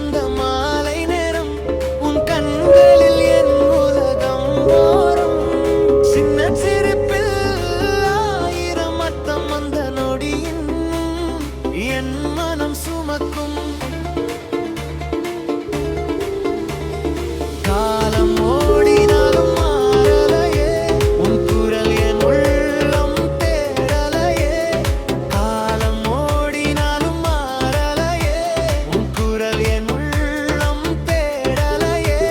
அந்த மாலை நேரம் உன் கண்களில் என் உலகம் ஓரம் சின்ன சிரிப்பில் ஆயிரம் அர்த்தம் அந்த நொடியின் என் மனம் சுமக்கும் காலம் ஓடினாலும் மாறலையே உன் குரல் என் உள்ளம் தேடலையே காலம் ஓடினாலும் மாறலையே உன் குரல் என் உள்ளம் தேடலையே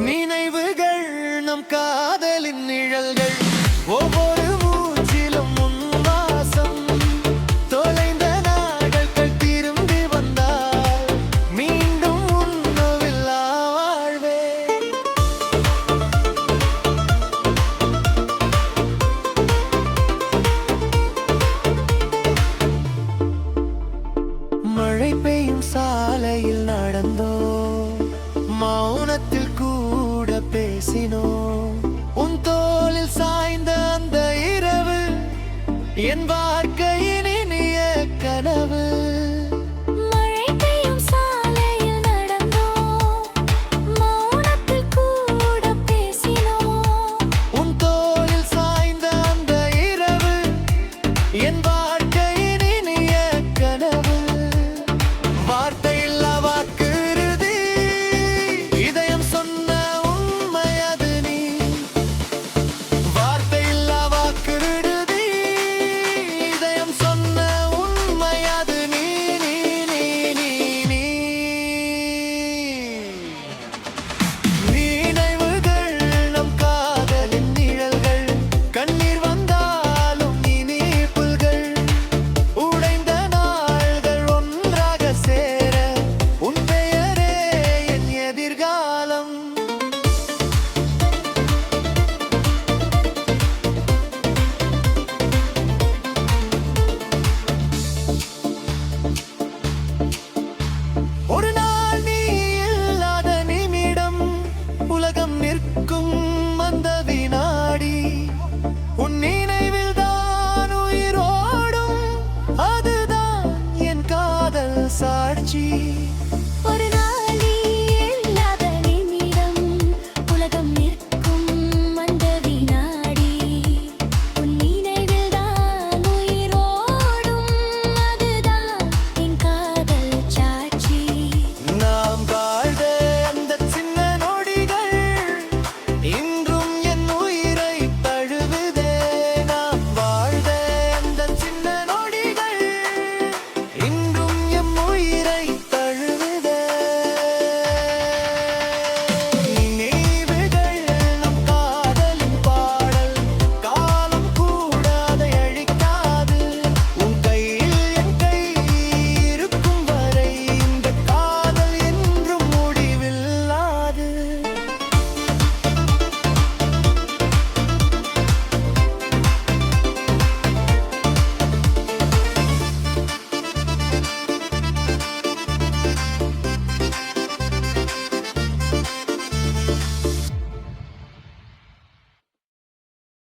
நினைவுகள் நம் காதலின் நிழல்கள் ஒவ்வொரு மூச்சிலும் உன் வாசம் தொலைந்த நாட்கள் திரும்பி வந்தால் மீண்டும் உன்னவில்லா வாழ்வே மழை பெய்யும் சாலையில் நடந்தோ மௌனத்தில் கூட பேசினோ